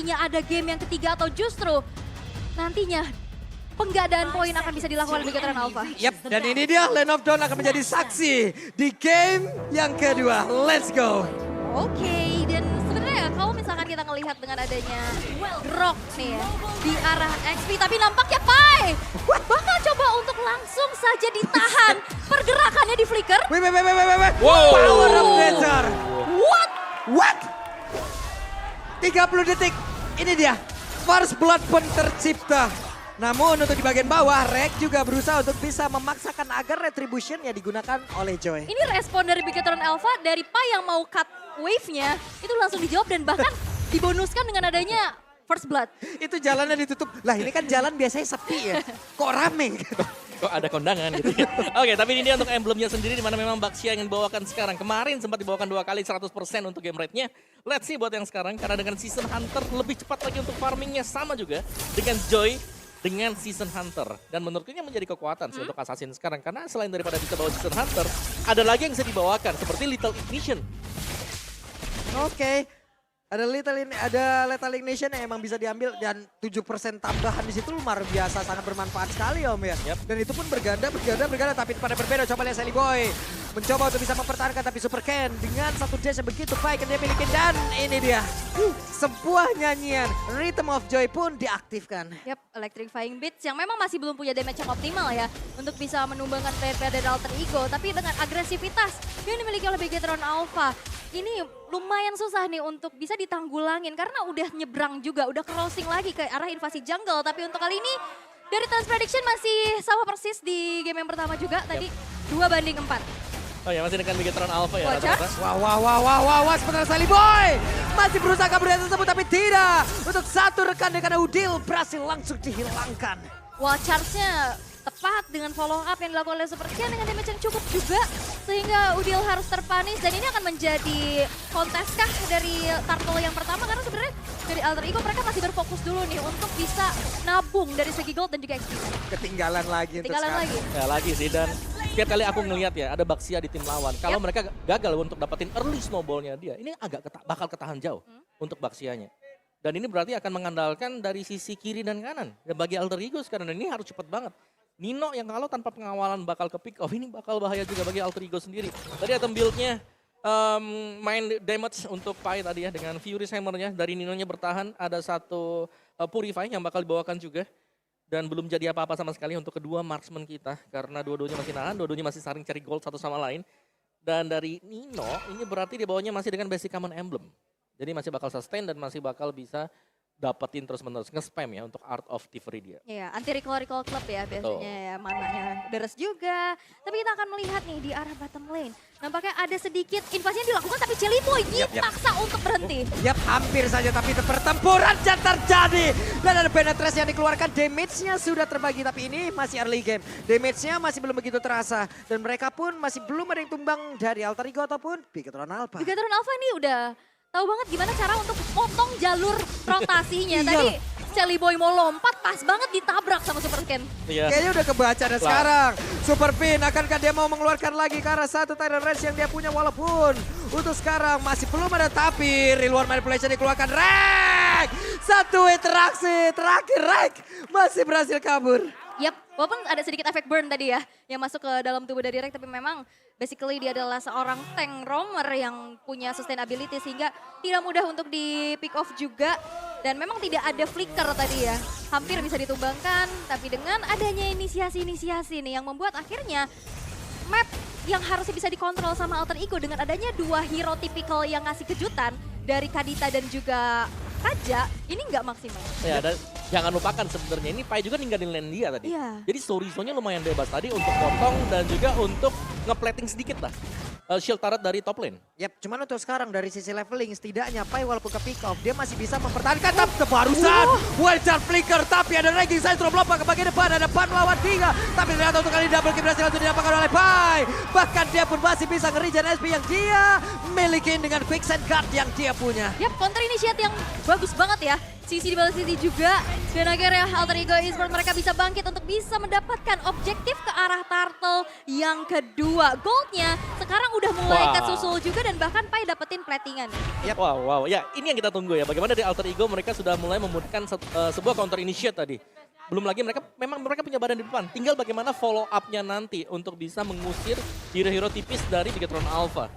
nantinya ada game yang ketiga atau justru nantinya penggadaan poin akan bisa dilakukan oleh Bigetron Alpha. Yap, dan ini dia Land of Dawn akan menjadi saksi di game yang kedua. Let's go. Oke, dan sebenarnya kalau misalkan kita ngelihat dengan adanya Grok nih ya, di arah XP, tapi nampaknya Pai bakal coba untuk langsung saja ditahan pergerakannya di flicker. Wait. Wow. Power of Nature. What? 30 detik. Ini dia. First Blood pun tercipta. Namun untuk di bagian bawah, Rek juga berusaha untuk bisa memaksakan agar Retribution-nya digunakan oleh Joy. Ini respon dari Bigetron Alpha dari Pai yang mau cut wave-nya, itu langsung dijawab dan bahkan dibonuskan dengan adanya First Blood. Itu jalannya ditutup. Lah ini kan jalan biasanya sepi ya. Kok rame? Kok ada kondangan gitu ya. Oke, tapi ini dia untuk emblemnya sendiri di mana memang Baxia yang dibawakan sekarang. Kemarin sempat dibawakan 2 kali 100% untuk game rate-nya. Let's see buat yang sekarang karena dengan Season Hunter lebih cepat lagi untuk farmingnya sama juga dengan Joy dengan Season Hunter. Dan menurutku ini menjadi kekuatan sih untuk Assassin sekarang. Karena selain daripada bisa bawa Season Hunter, ada lagi yang bisa dibawakan seperti Little Ignition. Oke. Ada Lethal Ignition yang emang bisa diambil dan 7% tambahan di situ luar biasa, sangat bermanfaat sekali Om ya. Yep. Dan itu pun berganda tapi pada berbeda. Coba lihat Sally Boy mencoba untuk bisa mempertahankan tapi Super Ken dengan satu dash yang begitu baik yang dia miliki dan ini dia. Sebuah nyanyian Rhythm of Joy pun diaktifkan. Yap, Electrifying Beats yang memang masih belum punya damage yang optimal ya untuk bisa menumbangkan player-player dari Alter Ego, tapi dengan agresivitas yang dimiliki oleh Bigetron Alpha. Ini lumayan susah nih untuk bisa ditanggulangin karena udah nyebrang juga, udah crossing lagi ke arah invasi jungle. Tapi untuk kali ini dari Trans Prediction masih sama persis di game yang pertama juga tadi 2-4. Oh ya, masih dengan Bigetron Alpha ya Watcher. rata-rata. Wah, sebentar Sally Boy masih berusaha kabur dari tersebut tapi tidak. Untuk satu rekan dengan Udil berhasil langsung dihilangkan. Wall charge-nya tepat dengan follow up yang dilakukan oleh Super Ken dengan damage yang cukup juga. Sehingga Udil harus terpanis dan ini akan menjadi konteskah dari Turtle yang pertama. Karena sebenarnya dari Alter Ego mereka masih berfokus dulu nih untuk bisa nabung dari segi gold dan juga XP. Ketinggalan lagi untuk Ketinggalan sekarang. lagi. Ya lagi sih, dan setiap kali aku ngelihat ya ada Baxia di tim lawan. Kalau mereka gagal untuk dapetin early snowballnya dia, ini agak bakal ketahan jauh untuk Baxianya. Dan ini berarti akan mengandalkan dari sisi kiri dan kanan. Dan bagi Alter Ego sekarang, dan ini harus cepat banget. Nino yang kalau tanpa pengawalan bakal ke pick off, ini bakal bahaya juga bagi Alter Ego sendiri. Tadi item build-nya main damage untuk Pai tadi ya dengan Fury Hammer-nya. Dari Ninonya bertahan, ada satu Purify yang bakal dibawakan juga. Dan belum jadi apa-apa sama sekali untuk kedua marksman kita. Karena dua-duanya masih nahan, dua-duanya masih saling cari gold satu sama lain. Dan dari Nino, ini berarti dia bawanya masih dengan basic common emblem. Jadi masih bakal sustain dan masih bakal bisa dapetin terus-menerus nge-spam ya untuk Art of Thievery dia. Iya, anti-recall club ya biasanya ya, mananya deres juga. Tapi kita akan melihat nih di arah bottom lane. Nampaknya ada sedikit invasinya dilakukan tapi Jelly Boy dipaksa untuk berhenti. Yap, hampir saja tapi itu pertempuran yang terjadi. Dan ada penetrasi yang dikeluarkan, damage-nya sudah terbagi. Tapi ini masih early game, damage-nya masih belum begitu terasa. Dan mereka pun masih belum ada yang tumbang dari Alter Ego ataupun Bigetron Alpha. Bigetron Alpha ini udah tahu banget gimana cara untuk potong jalur rotasinya. Iya. Tadi Sally Boy mau lompat, pas banget ditabrak sama Super Ken. Iya. Kayaknya udah kebaca dan sekarang Super Pin akankah dia mau mengeluarkan lagi ke arah satu Tidal Range yang dia punya, walaupun untuk sekarang masih belum ada, tapi Real Manipulation dikeluarkan. Rek! Satu interaksi terakhir, Rek masih berhasil kabur. Yap, walaupun ada sedikit efek burn tadi ya yang masuk ke dalam tubuh dari Rek, tapi memang basically dia adalah seorang tank roamer yang punya sustainability sehingga tidak mudah untuk di pick off juga. Dan memang tidak ada flicker tadi ya, hampir bisa ditumbangkan, tapi dengan adanya inisiasi-inisiasi nih yang membuat akhirnya map yang harusnya bisa dikontrol sama Alter Ego dengan adanya dua hero tipikal yang ngasih kejutan dari Kadita dan juga Kaja, ini nggak maksimal. Ya, dan jangan lupakan sebenarnya ini Pai juga ninggalin lane dia tadi. Iya. Jadi story-nya lumayan bebas tadi untuk potong dan juga untuk nge-plating sedikit lah. Shield turret dari top lane. Yap, cuman untuk sekarang dari sisi leveling setidaknya Pai walaupun ke pick off dia masih bisa mempertahankan. Tapi barusan Wildcard Flicker, tapi ada ranking saya sudah melompat ke bagian depan, ada Pan melawan 3. Tapi ternyata untuk kali double kill berhasil langsung didapatkan oleh Pai. Bahkan dia pun masih bisa nge-regen SP yang dia miliki dengan quicksand guard yang dia punya. Yap, counter initiate yang bagus banget ya. Sisi di bawah sisi juga. Dan akhirnya Alter Ego Esports mereka bisa bangkit untuk bisa mendapatkan objektif ke arah Turtle yang kedua. Goldnya sekarang udah mulai Wah. kesusul juga dan bahkan Pai dapetin platingan. Wow. Ya, ini yang kita tunggu ya. Bagaimana dari Alter Ego mereka sudah mulai membutuhkan sebuah counter initiate tadi. Belum lagi mereka punya badan di depan. Tinggal bagaimana follow up-nya nanti untuk bisa mengusir hero-hero tipis dari Bigetron Alpha.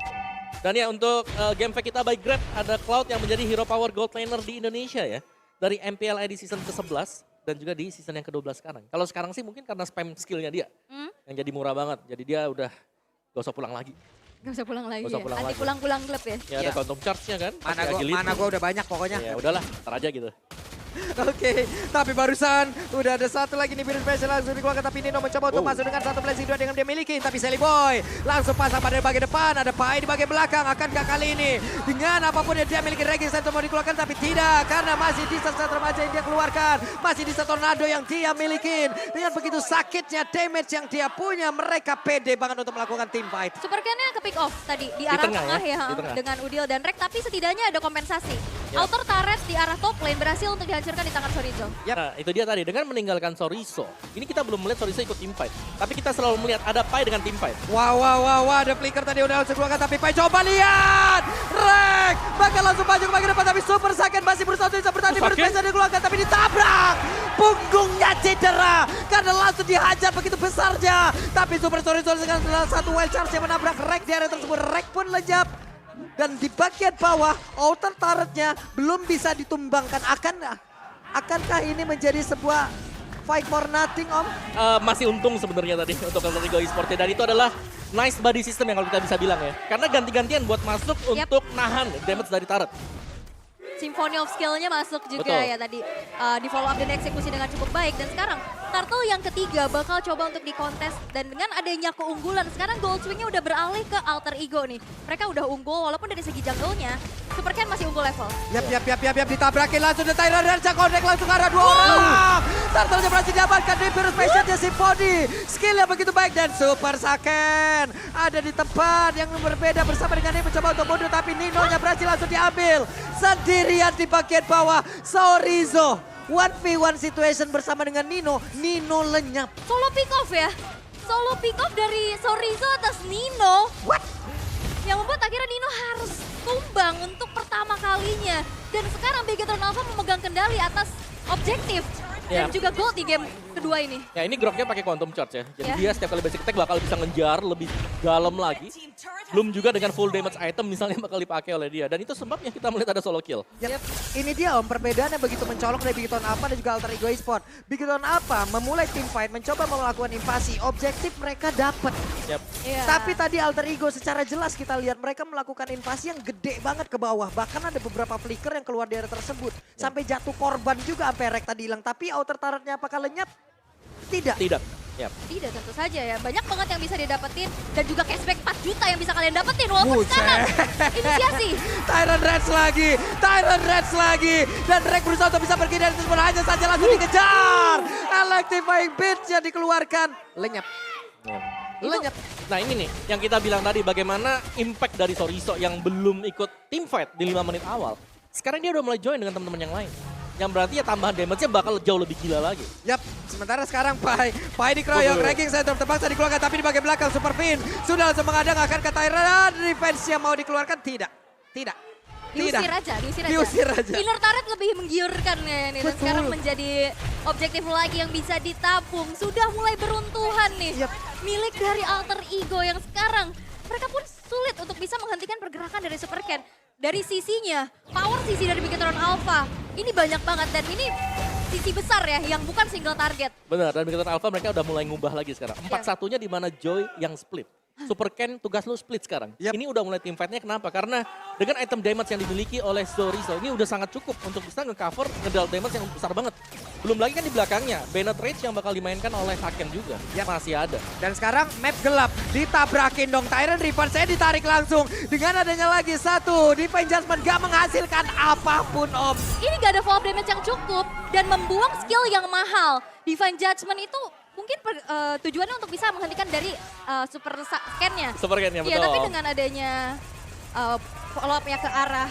Dan ya untuk game fact kita by Grab ada Cloud yang menjadi hero power gold laner di Indonesia ya. Dari MPLA di season ke-11 dan juga di season yang ke-12 sekarang. Kalau sekarang sih mungkin karena spam skillnya dia yang jadi murah banget. Jadi dia udah gak usah pulang lagi. Gak usah pulang lagi Gak usah ya, pulang nanti lagi. pulang-pulang klub ya. Ya ada quantum charge-nya kan. Mana gua udah banyak pokoknya. Ya udahlah, ntar aja gitu. Oke, tapi barusan udah ada satu lagi nih biru special langsung dikeluarkan, tapi Nino mencoba untuk masuk dengan satu blessing dua dengan dia miliki, tapi Sally Boy langsung pasang pada bagian depan, ada Pai di bagian belakang. Akankah kali ini dengan apapun yang dia miliki Raging Center mau dikeluarkan, tapi tidak, karena masih di satu remaja yang dia keluarkan, masih di satu tornado yang dia miliki. Dengan begitu sakitnya damage yang dia punya, mereka pede banget untuk melakukan team fight. Super Ken-nya ke pick off tadi di arah tengah tengah ya, ya, di tengah. dengan Udil dan Rek, tapi setidaknya ada kompensasi. Ya. Outer turret di arah top lane berhasil untuk dihancurkan di tangan Chorizo. Yap. Nah itu dia tadi, dengan meninggalkan Chorizo. Ini kita belum melihat Chorizo ikut team fight. Tapi kita selalu melihat ada Pai dengan team fight. Wow, ada flicker tadi udah langsung keluarkan, tapi Pai coba lihat. Rek bakal langsung maju ke bagian depan, tapi super sakit masih berusaha untuk bertahan, Sakit? bisa dikeluarkan, tapi ditabrak. Punggungnya cedera karena langsung dihajar begitu besarnya. Tapi super Chorizo dengan satu wild charge yang menabrak Rek di area tersebut. Rek pun lenyap. Dan di bagian bawah, outer turretnya belum bisa ditumbangkan. Akankah ini menjadi sebuah fight for nothing, Om? Masih untung sebenarnya tadi untuk Alter Ego Esports. Dan itu adalah nice body system yang kalau kita bisa bilang ya. Karena ganti-gantian buat masuk Yap. untuk nahan damage dari turret. Symphony of Skill-nya masuk juga Betul. ya tadi. Di follow up dan eksekusi dengan cukup baik. Dan sekarang Turtle yang ketiga bakal coba untuk dikontes. Dan dengan adanya keunggulan, sekarang Gold Swing-nya udah beralih ke Alter Ego nih. Mereka udah unggul walaupun dari segi jungle-nya, Super Ken masih unggul level. Yap, ditabrakin langsung dan Tyron Rancha connect langsung ke arah dua orang. Turtle-nya berhasil diamankan di virus passionnya Symphony. Skill yang begitu baik dan Super Saken ada di tempat yang berbeda bersama dengan ini mencoba untuk mundur, tapi Nino-nya berhasil langsung diambil. Sendirian di bagian bawah, Chorizo 1v1 situation bersama dengan Nino lenyap. Solo pick off ya. Solo pick off dari Chorizo atas Nino. What? Yang membuat akhirnya Nino harus tumbang untuk pertama kalinya. Dan sekarang Bigetron Alpha memegang kendali atas objektif. Dan Ya. juga gold di game kedua ini. Ya ini groknya pakai quantum charge ya. Jadi Ya. dia setiap kali basic attack bakal bisa ngejar lebih dalam lagi. Belum juga dengan full damage item misalnya bakal dipakai oleh dia. Dan itu sebabnya kita melihat ada solo kill. Yep. Ini dia Om, perbedaannya begitu mencolok dari Bigetron Alpha dan juga Alter Ego Esports. Bigetron Alpha memulai team fight, mencoba melakukan invasi, objektif mereka dapat. Yap. Iya. Tapi tadi Alter Ego secara jelas kita lihat mereka melakukan invasi yang gede banget ke bawah. Bahkan ada beberapa flicker yang keluar dari area tersebut. Sampai jatuh korban juga sampai Rek tadi hilang. Tapi outer turretnya apakah lenyap? Tidak. Tidak. Yap. Tidak, tentu saja ya. Banyak banget yang bisa didapetin. Dan juga cashback 4 juta yang bisa kalian dapetin. Walaupun Buset. sekarang inisiasi. Tyron Reds lagi. Dan Rek berusaha untuk bisa pergi dari tersebut. Hanya saja langsung dikejar. Electrifying Beats-nya dikeluarkan. Lenyap. Lenyap. Nah ini nih yang kita bilang tadi, bagaimana impact dari Chorizo yang belum ikut team fight di 5 menit awal. Sekarang dia udah mulai join dengan teman-teman yang lain. Yang berarti ya tambahan damage-nya bakal jauh lebih gila lagi. Yap, sementara sekarang Pai dikeroyok, Raging Center terpaksa dikeluarkan, tapi di bagian belakang Super Fin sudah langsung mengadang akan ke Tyron. Defense yang mau dikeluarkan tidak. Diusir aja. Diusir aja. Inner turret lebih menggiurkan ya ini. Dan Betul. sekarang menjadi objektif lagi yang bisa ditabung. Sudah mulai beruntuhan nih. Yap. Milik dari Alter Ego yang sekarang mereka pun sulit untuk bisa menghentikan pergerakan dari Super Ken. Dari sisinya, power sisi dari Bigetron Alpha ini banyak banget dan ini sisi besar ya yang bukan single target. Benar, dan Bigetron Alpha mereka udah mulai ngubah lagi sekarang. 4-1-nya di mana Joy yang split. Super Ken tugas lu split sekarang. Yap. Ini udah mulai team fight-nya, kenapa? Karena dengan item damage yang dimiliki oleh Chorizo ini udah sangat cukup untuk bisa nge-cover ngedal damage yang besar banget. Belum lagi kan di belakangnya, Bennett Rage yang bakal dimainkan oleh Haken juga. Yap. Masih ada. Dan sekarang map gelap, ditabrakin dong Tyron Reaper, saya ditarik langsung. Dengan adanya lagi satu, Divine Judgment gak menghasilkan apapun Om. Ini gak ada follow damage yang cukup dan membuang skill yang mahal. Divine Judgment itu mungkin tujuannya untuk bisa menghentikan dari super scan-nya. Super Ken ya, Iya, betul. tapi dengan adanya follow up-nya ke arah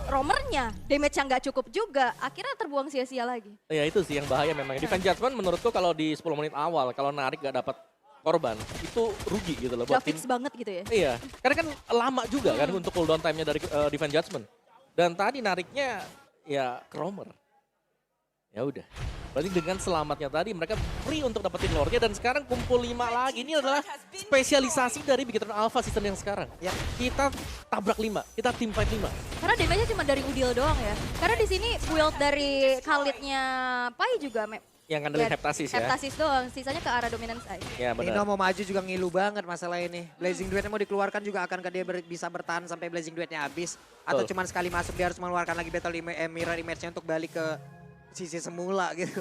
romernya, damage-nya nggak cukup juga, akhirnya terbuang sia-sia lagi. Ya itu sih yang bahaya memang. Defense Judgment menurutku kalau di 10 menit awal, kalau narik gak dapat korban, itu rugi gitu loh Udah buat tim. fix banget gitu ya. Iya, karena kan lama juga kan untuk cooldown time-nya dari Defense Judgment. Dan tadi nariknya ya ke romer. Ya udah. Berarti dengan selamatnya tadi mereka free untuk dapetin lore-nya dan sekarang kumpul 5 lagi. Ini adalah spesialisasi dari Bigetron Alpha season yang sekarang. Ya. Kita tabrak 5, kita team fight 5. Karena damage-nya cuma dari Udil doang ya. Karena di sini build dari Khalid-nya Pai juga Yang ngandelin Heptasis ya. Heptasis doang, sisanya ke arah dominance side. Ya Nino benar. mau maju juga ngilu banget masalah ini. Blazing Duetnya mau dikeluarkan juga akankah dia bisa bertahan sampai Blazing Duetnya habis. Atau Betul. cuman sekali masuk dia harus mengeluarkan lagi Battle Mirror Image-nya untuk balik ke sisi semula gitu.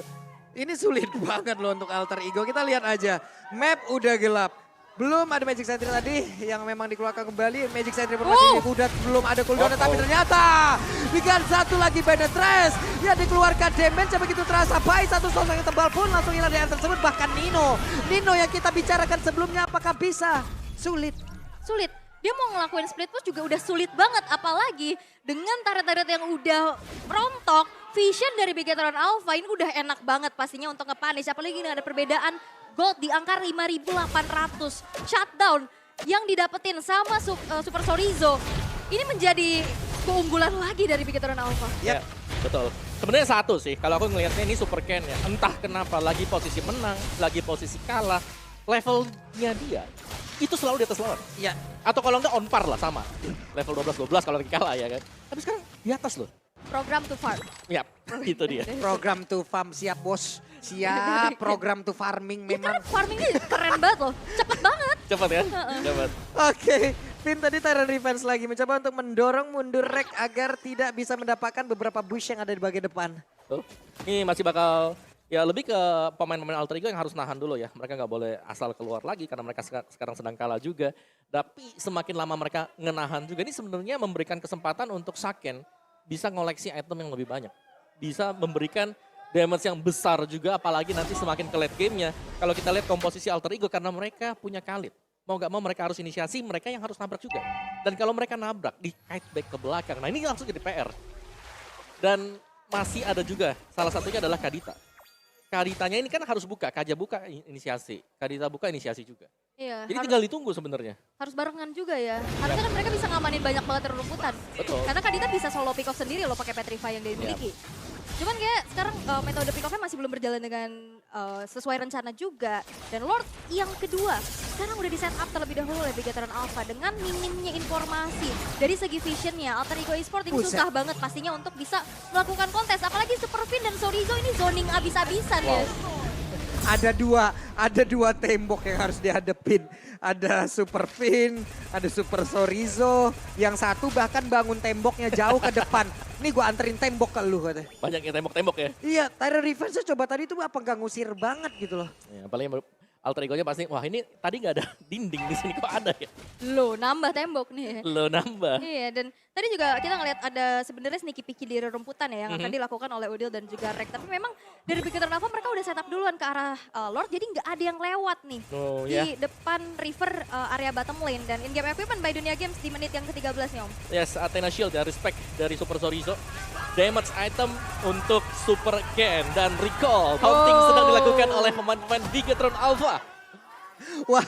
Ini sulit banget loh untuk Alter Ego. Kita lihat aja, map udah gelap. Belum ada Magic Sentry tadi yang memang dikeluarkan kembali. Magic Sentry formasinya udah belum ada cooldown tapi ternyata dengan satu lagi Penetrance yang dikeluarkan damage yang begitu terasa. Pai satu sosok yang tebal pun langsung hilang di area tersebut. Bahkan Nino yang kita bicarakan sebelumnya apakah bisa? Sulit. Sulit. Dia mau ngelakuin split push juga udah sulit banget. Apalagi dengan taret-taret yang udah rontok. Vision dari Bigetron Alpha ini udah enak banget pastinya untuk nge-punish. Apalagi dengan ada perbedaan gold di angka 5.800. Shutdown yang didapetin sama Super Sorizo. Ini menjadi keunggulan lagi dari Bigetron Alpha. Ya, betul. Sebenarnya satu sih, kalau aku ngelihatnya ini Super Ken ya. Entah kenapa lagi posisi menang, lagi posisi kalah. Levelnya dia itu selalu di atas lawan. Iya. Atau kalau enggak on par lah sama. Level 12-12 kalau lagi kalah ya kan. Tapi sekarang di atas loh. Program to farm. Yap, itu dia. Program to farm siap bos. Siap program to farming Ya memang. karena farmingnya keren banget loh. Cepet banget. Cepat ya? Cepat. Oke, Vin tadi Tyrant Revenge lagi mencoba untuk mendorong mundur Rek agar tidak bisa mendapatkan beberapa bush yang ada di bagian depan. Tuh. Ini masih bakal ya lebih ke pemain-pemain Alter Ego yang harus nahan dulu ya. Mereka nggak boleh asal keluar lagi karena mereka sekarang sedang kalah juga. Tapi semakin lama mereka ngenahan juga ini sebenarnya memberikan kesempatan untuk Saken bisa ngoleksi item yang lebih banyak. Bisa memberikan damage yang besar juga apalagi nanti semakin ke late gamenya. Kalau kita lihat komposisi Alter Ego karena mereka punya Khalid. Mau gak mau mereka harus inisiasi, mereka yang harus nabrak juga. Dan kalau mereka nabrak, di kite back ke belakang. Nah ini langsung jadi PR. Dan masih ada juga, salah satunya adalah Kadita. Kaditanya ini kan harus buka, Kaja buka inisiasi. Kadita buka inisiasi juga. Iya. Jadi tinggal ditunggu sebenarnya. Harus barengan juga ya. Harusnya kan mereka bisa ngamanin banyak banget rumputan. Betul. Karena Kadita bisa solo pick off sendiri loh pakai Petrify yang dia miliki. Cuman kayak sekarang metode pick off-nya masih belum berjalan dengan sesuai rencana juga. Dan Lord yang kedua sekarang udah di set up terlebih dahulu oleh Bigetron Alpha. Dengan minimnya informasi dari segi visionnya Alter Ego Esport ini susah banget pastinya untuk bisa melakukan kontes. Apalagi Super Fin dan Sorizo ini zoning abis-abisan ya. Ada dua tembok yang harus dihadepin. Ada Super Fin, ada Super Sorizo. Yang satu bahkan bangun temboknya jauh ke depan. Nih gue anterin tembok ke lu katanya. Banyak yang tembok-tembok ya. Iya, Tyrant Revenge coba tadi tuh apa gak ngusir banget gitu loh. Ya apalagi Alter Ego-nya pasti, wah ini tadi nggak ada dinding di sini kok ada ya. Loh nambah tembok nih. Lo nambah. Iya dan tadi juga kita ngeliat ada sebenarnya sneaky picky di rumputan ya yang akan dilakukan oleh Udil dan juga Rek. Tapi memang dari Bigetron Alpha mereka udah setup duluan ke arah Lord jadi nggak ada yang lewat nih Oh, di ya. depan river area bottom lane. Dan in-game equipment by Dunia Games di menit yang ke-13 nih Om. Yes, Athena Shield ya, respect dari Super Sorizo. Damage item untuk Super Ken dan Recall. Taunting sedang dilakukan oleh pemain-pemain Bigetron Alpha. Wah.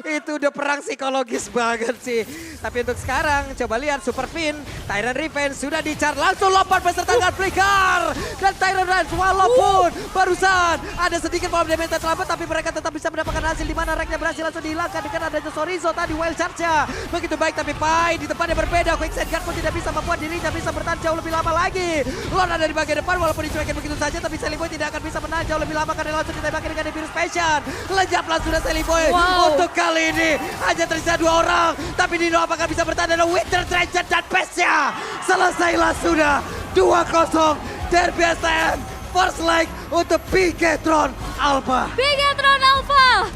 Itu udah perang psikologis banget sih. Tapi untuk sekarang coba lihat Super Fin, Tyrant Revenge sudah dicar langsung lompat beserta dengan Flicker. Dan Tyrant Revenge walaupun barusan ada sedikit power damage terlambat tapi mereka tetap bisa mendapatkan hasil di mana Reknya berhasil langsung dihilangkan dengan adanya Sorizo tadi wild charge-nya. Begitu baik tapi Pai di depannya berbeda. Quicksand Guard pun tidak bisa membuat dirinya bisa bertahan jauh lebih lama lagi. Lord ada di bagian depan walaupun dicuekin begitu saja tapi Sally Boy tidak akan bisa menahan jauh lebih lama karena langsung ditembaki dengan Virus Passion. Lenyaplah sudah Sally Boy. Untuk kali ini hanya tersisa 2 orang. Tapi Nino apakah bisa bertahan dengan Winter Treasure dan Pesnya. Selesailah sudah 2-0 Derby STM. First leg untuk Bigetron Alpha. Bigetron Alpha